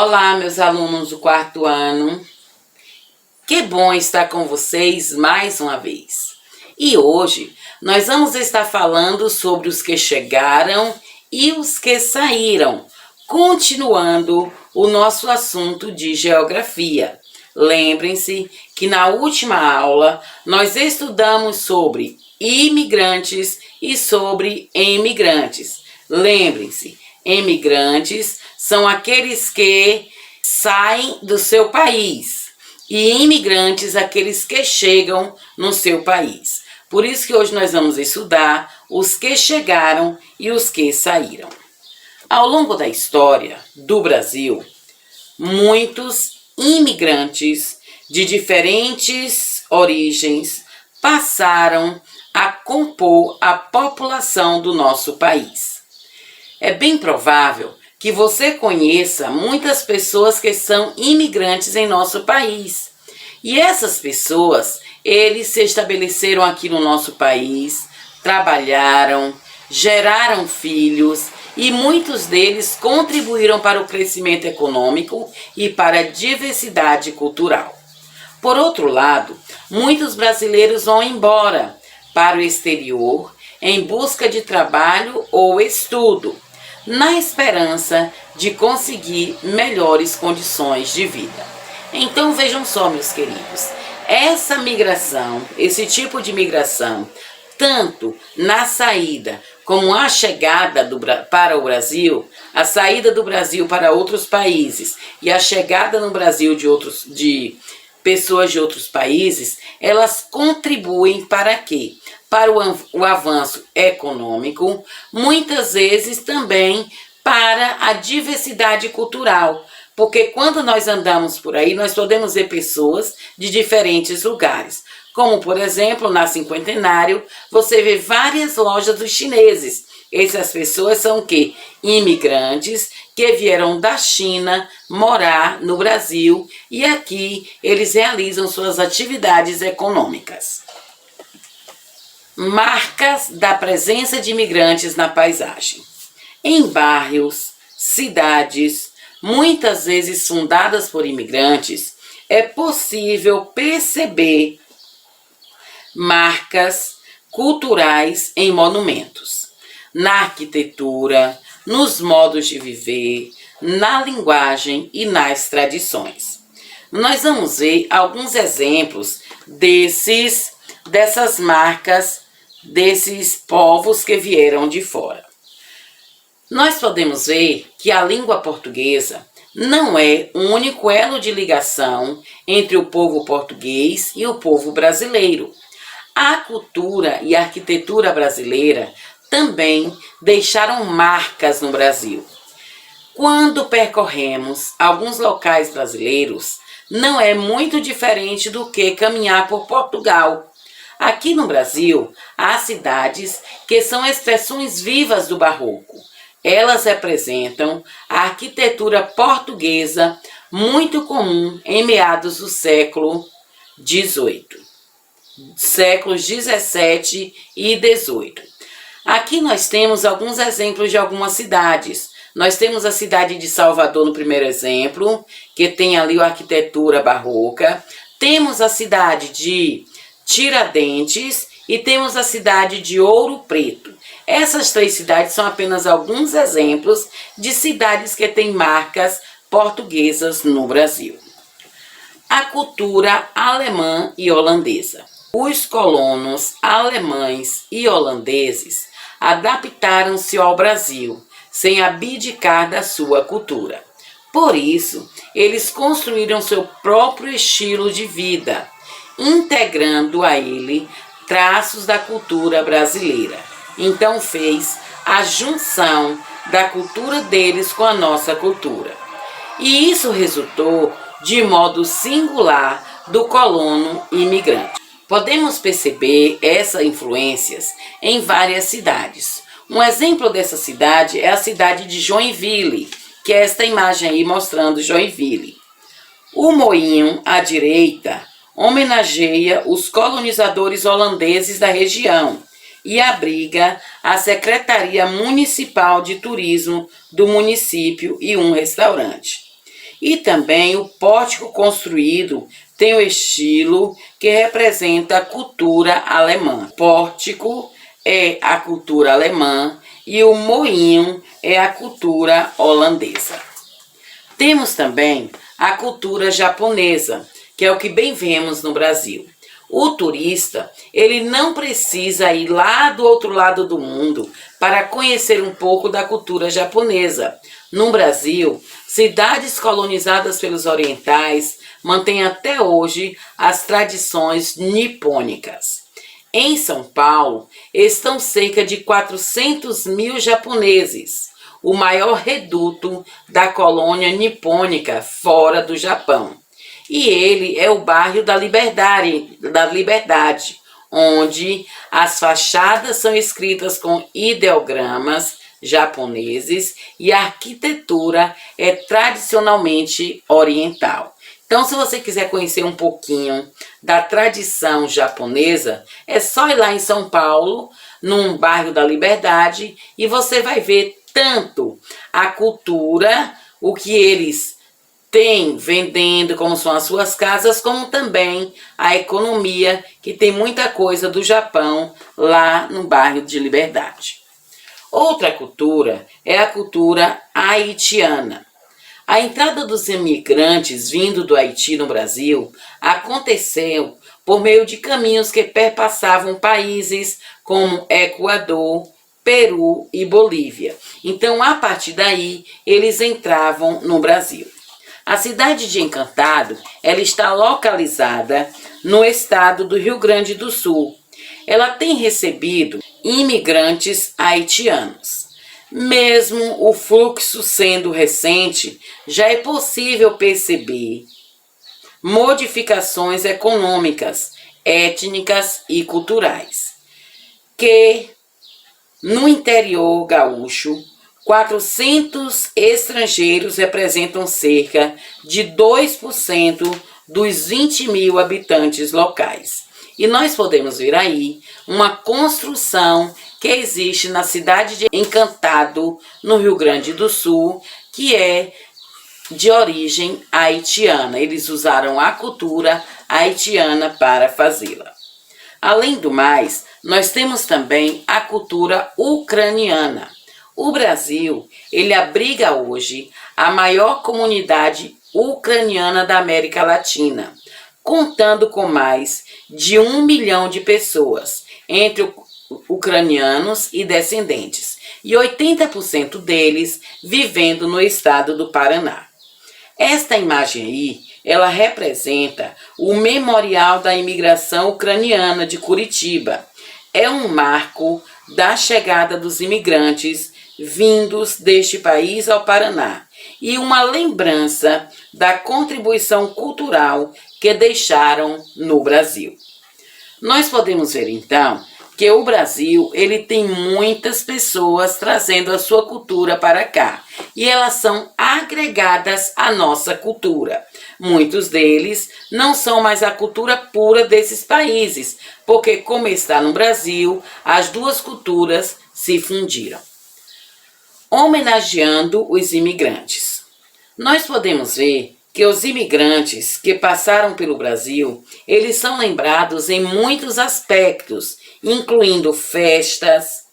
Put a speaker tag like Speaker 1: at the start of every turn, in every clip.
Speaker 1: Olá, meus alunos do quarto ano. Que bom estar com vocês mais uma vez. E hoje nós vamos estar falando sobre os que chegaram e os que saíram, continuando o nosso assunto de geografia. Lembrem-se que na última aula nós estudamos sobre imigrantes e sobre emigrantes. Lembrem-se, emigrantes são aqueles que saem do seu país e imigrantes aqueles que chegam no seu país. Por isso que hoje nós vamos estudar os que chegaram e os que saíram. Ao longo da história do Brasil, muitos imigrantes de diferentes origens passaram a compor a população do nosso país. É bem provável que você conheça muitas pessoas que são imigrantes em nosso país. E essas pessoas, eles se estabeleceram aqui no nosso país, trabalharam, geraram filhos e muitos deles contribuíram para o crescimento econômico e para a diversidade cultural. Por outro lado, muitos brasileiros vão embora para o exterior em busca de trabalho ou estudo, na esperança de conseguir melhores condições de vida. Então vejam só, meus queridos, essa migração, esse tipo de migração, tanto na saída como a chegada para o Brasil, a saída do Brasil para outros países e a chegada no Brasil de pessoas de outros países, elas contribuem para quê? Para o avanço econômico, muitas vezes também para a diversidade cultural, porque quando nós andamos por aí, nós podemos ver pessoas de diferentes lugares, como por exemplo, na Cinquentenário, você vê várias lojas dos chineses. Essas pessoas são o quê? Imigrantes que vieram da China morar no Brasil e aqui eles realizam suas atividades econômicas. Marcas da presença de imigrantes na paisagem. Em bairros, cidades, muitas vezes fundadas por imigrantes, é possível perceber marcas culturais em monumentos, na arquitetura, nos modos de viver, na linguagem e nas tradições. Nós vamos ver alguns exemplos dessas marcas, desses povos que vieram de fora. Nós podemos ver que a língua portuguesa não é o único elo de ligação entre o povo português e o povo brasileiro. A cultura e a arquitetura brasileira também deixaram marcas no Brasil. Quando percorremos alguns locais brasileiros, não é muito diferente do que caminhar por Portugal. Aqui no Brasil, há cidades que são expressões vivas do barroco. Elas representam a arquitetura portuguesa muito comum em meados do século XVIII, séculos XVII e XVIII. Aqui nós temos alguns exemplos de algumas cidades. Nós temos a cidade de Salvador no primeiro exemplo, que tem ali a arquitetura barroca. Temos a cidade de Tiradentes e temos a cidade de Ouro Preto. Essas três cidades são apenas alguns exemplos de cidades que têm marcas portuguesas no Brasil. A cultura alemã e holandesa. Os colonos alemães e holandeses adaptaram-se ao Brasil, sem abdicar da sua cultura. Por isso, eles construíram seu próprio estilo de vida, integrando a ele traços da cultura brasileira. Então fez a junção da cultura deles com a nossa cultura. E isso resultou de modo singular do colono imigrante. Podemos perceber essas influências em várias cidades. Um exemplo dessa cidade é a cidade de Joinville, que é esta imagem aí mostrando Joinville. O moinho à direita homenageia os colonizadores holandeses da região e abriga a Secretaria Municipal de Turismo do município e um restaurante. E também o pórtico construído tem o estilo que representa a cultura alemã. Pórtico é a cultura alemã e o moinho é a cultura holandesa. Temos também a cultura japonesa, que é o que bem vemos no Brasil. O turista, ele não precisa ir lá do outro lado do mundo para conhecer um pouco da cultura japonesa. No Brasil, cidades colonizadas pelos orientais mantêm até hoje as tradições nipônicas. Em São Paulo, estão cerca de 400 mil japoneses, o maior reduto da colônia nipônica fora do Japão. E ele é o bairro da Liberdade, onde as fachadas são escritas com ideogramas japoneses e a arquitetura é tradicionalmente oriental. Então, se você quiser conhecer um pouquinho da tradição japonesa, é só ir lá em São Paulo, num bairro da Liberdade, e você vai ver tanto a cultura, o que eles tem vendendo, como são as suas casas, como também a economia, que tem muita coisa do Japão lá no bairro de Liberdade. Outra cultura é a cultura haitiana. A entrada dos imigrantes vindo do Haiti no Brasil aconteceu por meio de caminhos que perpassavam países como Equador, Peru e Bolívia. Então, a partir daí, eles entravam no Brasil. A cidade de Encantado, ela está localizada no estado do Rio Grande do Sul. Ela tem recebido imigrantes haitianos. Mesmo o fluxo sendo recente, já é possível perceber modificações econômicas, étnicas e culturais, que no interior gaúcho, 400 estrangeiros representam cerca de 2% dos 20 mil habitantes locais. E nós podemos ver aí uma construção que existe na cidade de Encantado, no Rio Grande do Sul, que é de origem haitiana. Eles usaram a cultura haitiana para fazê-la. Além do mais, nós temos também a cultura ucraniana. O Brasil, ele abriga hoje a maior comunidade ucraniana da América Latina, contando com mais de 1 milhão de pessoas, entre ucranianos e descendentes, e 80% deles vivendo no estado do Paraná. Esta imagem aí, ela representa o Memorial da Imigração Ucraniana de Curitiba. É um marco da chegada dos imigrantes vindos deste país ao Paraná e uma lembrança da contribuição cultural que deixaram no Brasil. Nós podemos ver então que o Brasil, ele tem muitas pessoas trazendo a sua cultura para cá e elas são agregadas à nossa cultura. Muitos deles não são mais a cultura pura desses países, porque como está no Brasil, as duas culturas se fundiram. Homenageando os imigrantes. Nós podemos ver que os imigrantes que passaram pelo Brasil, eles são lembrados em muitos aspectos, incluindo festas,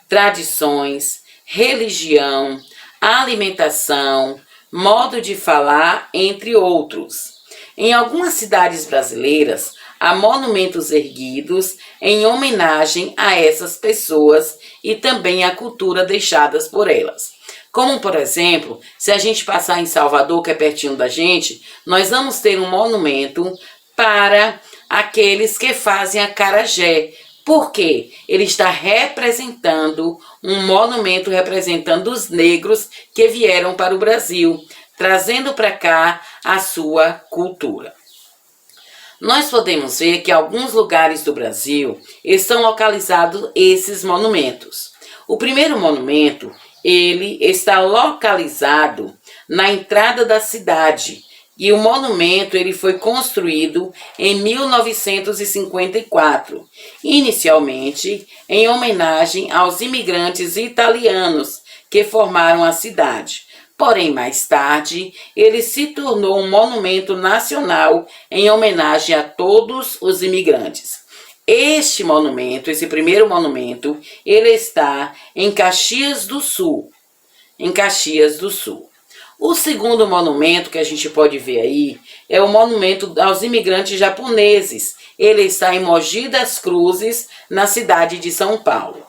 Speaker 1: tradições, religião, alimentação, modo de falar, entre outros. Em algumas cidades brasileiras, há monumentos erguidos em homenagem a essas pessoas e também à cultura deixadas por elas. Como, por exemplo, se a gente passar em Salvador, que é pertinho da gente, nós vamos ter um monumento para aqueles que fazem acarajé. Por quê? Ele está representando um monumento representando os negros que vieram para o Brasil, trazendo para cá a sua cultura. Nós podemos ver que alguns lugares do Brasil estão localizados esses monumentos. O primeiro monumento, ele está localizado na entrada da cidade e o monumento ele foi construído em 1954, inicialmente em homenagem aos imigrantes italianos que formaram a cidade. Porém, mais tarde, ele se tornou um monumento nacional em homenagem a todos os imigrantes. Este monumento, esse primeiro monumento, ele está em Caxias do Sul. Em Caxias do Sul. O segundo monumento que a gente pode ver aí é o monumento aos imigrantes japoneses. Ele está em Mogi das Cruzes, na cidade de São Paulo.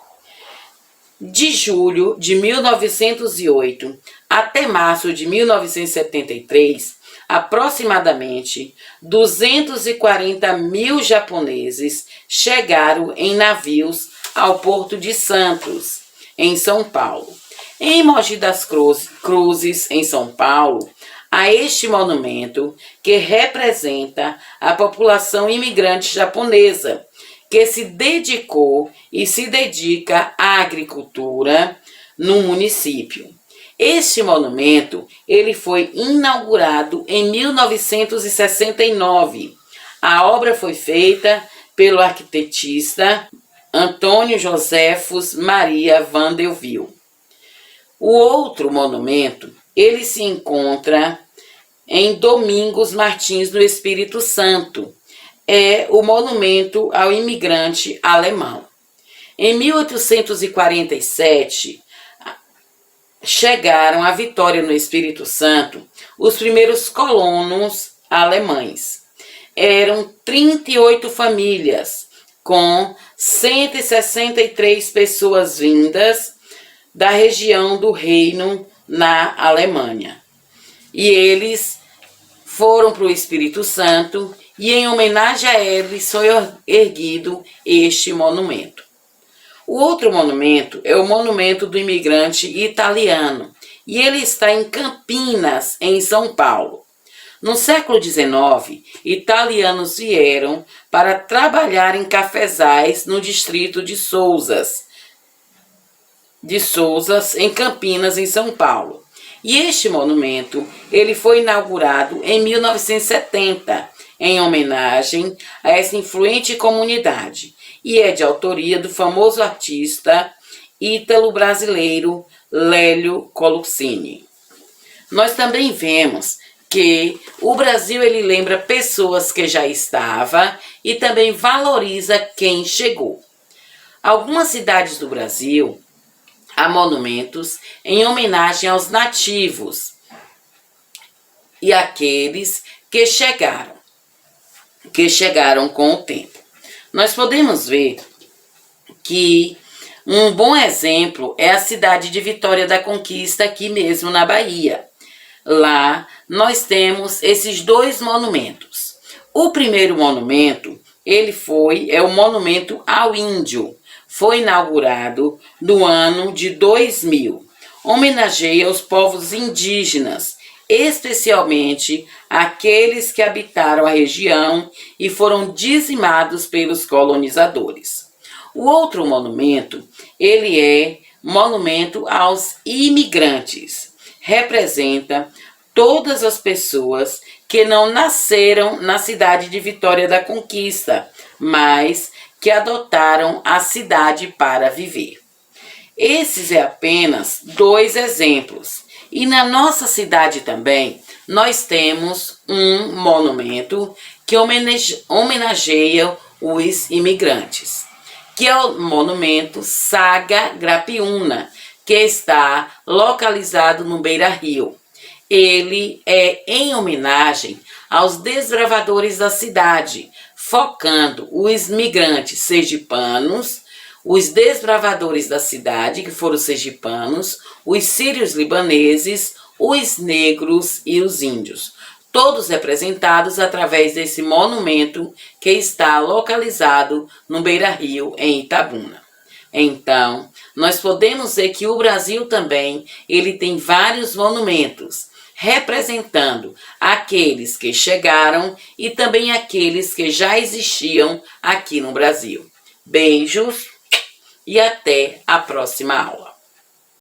Speaker 1: De julho de 1908 até março de 1973, aproximadamente 240 mil japoneses chegaram em navios ao Porto de Santos, em São Paulo. Em Mogi das Cruzes, em São Paulo, há este monumento que representa a população imigrante japonesa, que se dedicou e se dedica à agricultura no município. Este monumento, ele foi inaugurado em 1969. A obra foi feita pelo arquitetista Antônio Joséfus Maria Vanderbilt. O outro monumento, ele se encontra em Domingos Martins, no Espírito Santo. É o monumento ao imigrante alemão. Em 1847, chegaram à Vitória, no Espírito Santo, os primeiros colonos alemães. Eram 38 famílias, com 163 pessoas vindas da região do Reino na Alemanha. E eles foram para o Espírito Santo e em homenagem a eles foi erguido este monumento. O outro monumento é o monumento do imigrante italiano e ele está em Campinas, em São Paulo. No século XIX, italianos vieram para trabalhar em cafezais no distrito de Sousas, em Campinas, em São Paulo. E este monumento, ele foi inaugurado em 1970, em homenagem a essa influente comunidade, e é de autoria do famoso artista ítalo-brasileiro Lélio Colucini. Nós também vemos que o Brasil, ele lembra pessoas que já estavam e também valoriza quem chegou. Algumas cidades do Brasil há monumentos em homenagem aos nativos e àqueles que chegaram com o tempo. Nós podemos ver que um bom exemplo é a cidade de Vitória da Conquista, aqui mesmo na Bahia. Lá nós temos esses dois monumentos. O primeiro monumento, é o monumento ao índio. Foi inaugurado no ano de 2000. Homenageia os povos indígenas, especialmente aqueles que habitaram a região e foram dizimados pelos colonizadores. O outro monumento, ele é monumento aos imigrantes. Representa todas as pessoas que não nasceram na cidade de Vitória da Conquista, mas que adotaram a cidade para viver. Esses é apenas dois exemplos. E na nossa cidade também, nós temos um monumento que homenageia os imigrantes, que é o monumento Saga Grapiúna, que está localizado no Beira-Rio. Ele é em homenagem aos desbravadores da cidade, focando os migrantes sergipanos, os desbravadores da cidade, que foram os sergipanos, os sírios libaneses, os negros e os índios. Todos representados através desse monumento que está localizado no Beira-Rio, em Itabuna. Então, nós podemos ver que o Brasil também, ele tem vários monumentos, representando aqueles que chegaram e também aqueles que já existiam aqui no Brasil. Beijos e até a próxima aula.